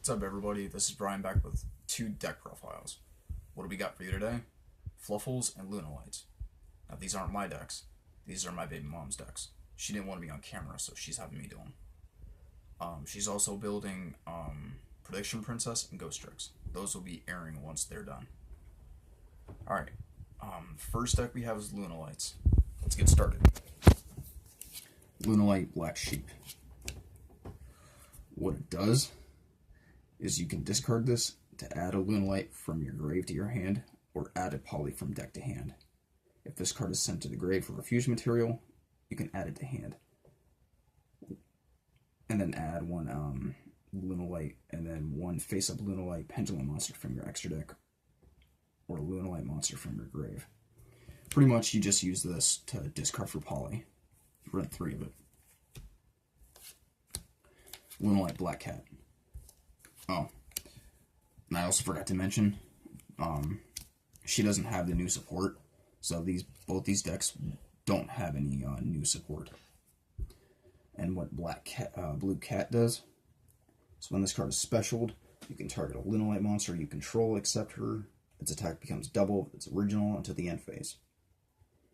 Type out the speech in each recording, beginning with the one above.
What's up, everybody? This is Brian back with 2 deck profiles. What do we got for you today? Fluffles and Lunalights. Now, these aren't my decks. These are my baby mom's decks. She didn't want to be on camera, so she's having me do them. She's also building Prediction Princess and Ghost Tricks. Those will be airing once they're done. Alright, first deck we have is Lunalights. Let's get started. Lunalight Black Sheep. What it does is you can discard this to add a Lunalight from your grave to your hand, or add a poly from deck to hand. If this card is sent to the grave for a fusion material, you can add it to hand. And then add one Lunalight, and then one face-up Lunalight Pendulum monster from your extra deck, or a Lunalight monster from your grave. Pretty much you just use this to discard for poly. Run 3 of it. Lunalight Black Cat. Oh, and I also forgot to mention, she doesn't have the new support, so both these decks don't have any new support. And what Blue Cat does, so when this card is specialed, you can target a Lunalight monster you control except her. Its attack becomes double if it's original until the end phase.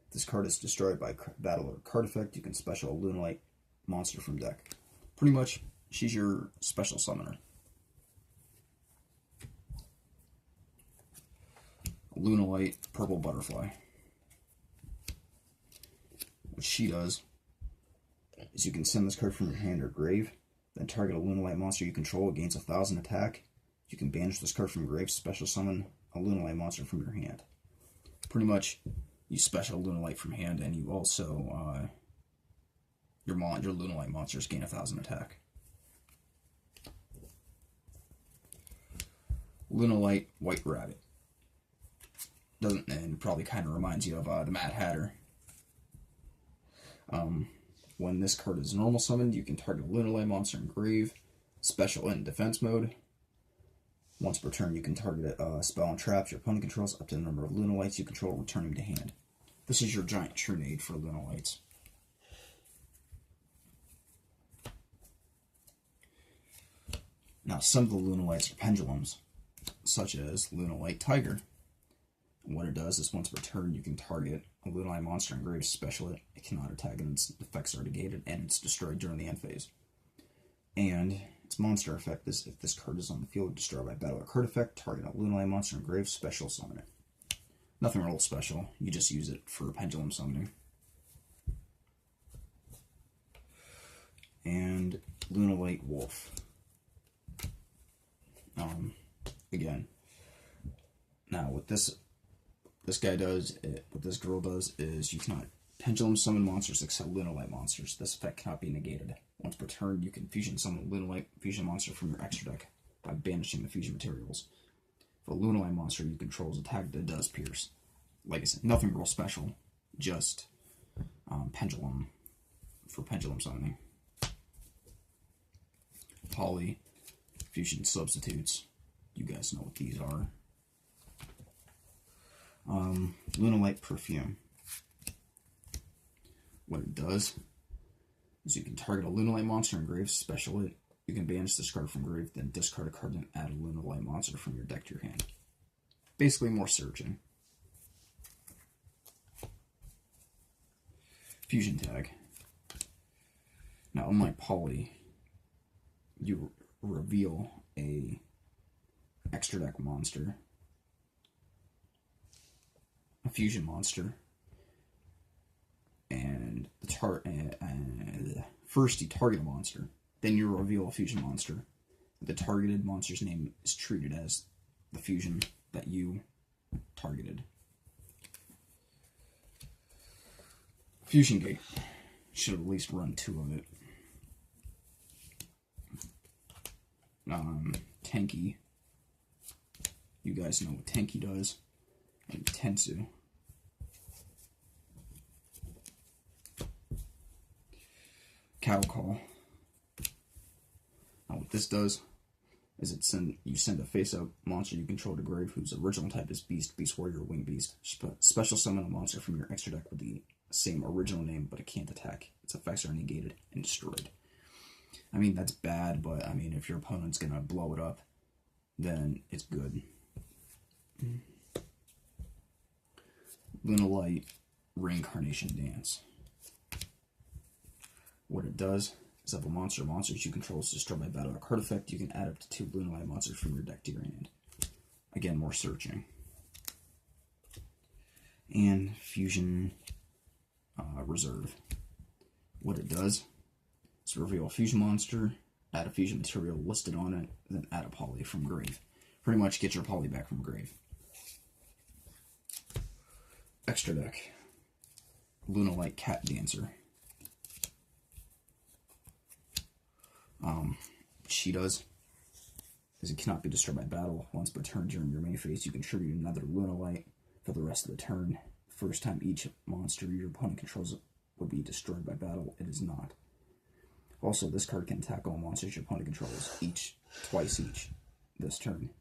If this card is destroyed by battle or card effect, you can special a Lunalight monster from deck. Pretty much, she's your special summoner. Lunalight Purple Butterfly. What she does is you can send this card from your hand or grave, then target a Lunalight monster you control, it gains 1000 attack. You can banish this card from your grave, special summon a Lunalight monster from your hand. Pretty much, you special Lunalight from hand, and you also, your Lunalight monsters gain 1000 attack. Lunalight White Rabbit. And probably kind of reminds you of the Mad Hatter. When this card is normal summoned, you can target a Lunalight monster in grave, special in defense mode. Once per turn, you can target a spell and traps your opponent controls up to the number of Lunalights you control, returning to hand. This is your giant Trunade for Lunalights. Now, some of the Lunalights are pendulums, such as Lunalight Tiger. And what it does is once per turn, you can target a Lunalight monster and grave, special it. It cannot attack, and its effects are negated, and it's destroyed during the end phase. And its monster effect is if this card is on the field, destroyed by battle or card effect, target a Lunalight monster and grave, special summon it. Nothing real special. You just use it for pendulum summoning. And Lunalight Wolf. Again, now what this guy does, what this girl does, is you cannot pendulum summon monsters except Lunalight monsters. This effect cannot be negated. Once per turn, you can fusion summon a Lunalight fusion monster from your extra deck by banishing the fusion materials. If a Lunalight monster you control is attacked, it does pierce. Like I said, nothing real special, just pendulum for pendulum summoning. Poly, fusion substitutes. You guys know what these are. Lunalight Perfume. What it does is you can target a Lunalight monster in grave, special it. You can banish this card from grave, then discard a card and add a Lunalight monster from your deck to your hand. Basically more searching. Fusion Tag. Now, unlike Poly, you reveal a extra deck monster, a fusion monster, and first you target a monster, then you reveal a fusion monster. The targeted monster's name is treated as the fusion that you targeted. Fusion Gate. Should at least run 2 of it. Tenki. You guys know what Tenki does. And Tensu. Cattle Call. Now what this does is you send a face-up monster you control to grave whose original type is Beast, Beast Warrior, or Winged Beast. Special summon a monster from your extra deck with the same original name, but it can't attack. Its effects are negated and destroyed. I mean, that's bad, but I mean, if your opponent's gonna blow it up, then it's good. Lunalight Reincarnation Dance. What it does is if a monsters you control is destroyed by battle or card effect, you can add up to 2 Lunalight monsters from your deck to your hand. Again, more searching. And Fusion Reserve. What it does is reveal a fusion monster, add a fusion material listed on it, then add a poly from grave. Pretty much get your poly back from grave. Extra deck. Lunalight Cat Dancer. She does is it cannot be destroyed by battle. Once per turn during your main phase, you contribute another Lunalight for the rest of the turn. First time each monster your opponent controls would be destroyed by battle, it is not. Also, this card can attack all monsters your opponent controls twice each this turn.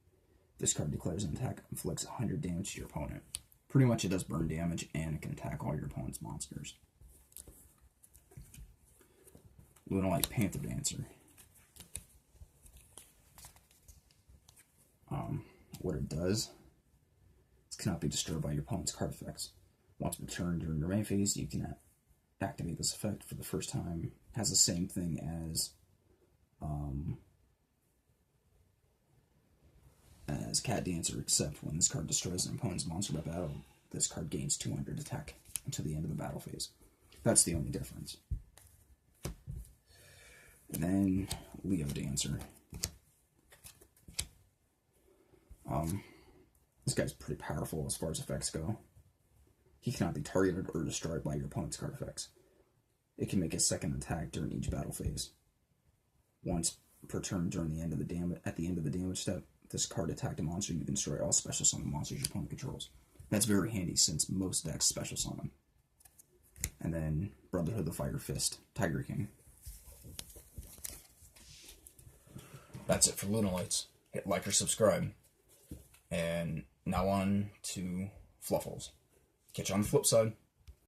This card declares an attack, inflicts 100 damage to your opponent. Pretty much it does burn damage, and it can attack all your opponent's monsters. Lunalight Panther Dancer. What it does is cannot be destroyed by your opponent's card effects. Once per turn during your main phase, you can activate this effect for the first time. It has the same thing as Cat Dancer, except when this card destroys an opponent's monster by battle, this card gains 200 attack until the end of the battle phase. That's the only difference. And then Leo Dancer. This guy's pretty powerful as far as effects go. He cannot be targeted or destroyed by your opponent's card effects. It can make a second attack during each battle phase. Once per turn during the end of the damage step, this card attacked a monster, you can destroy all special summon monsters your opponent controls. That's very handy since most decks special summon. And then Brotherhood of the Fire Fist, Tiger King. That's it for Lunalights. Hit like or subscribe. And now on to Fluffles. Catch you on the flip side.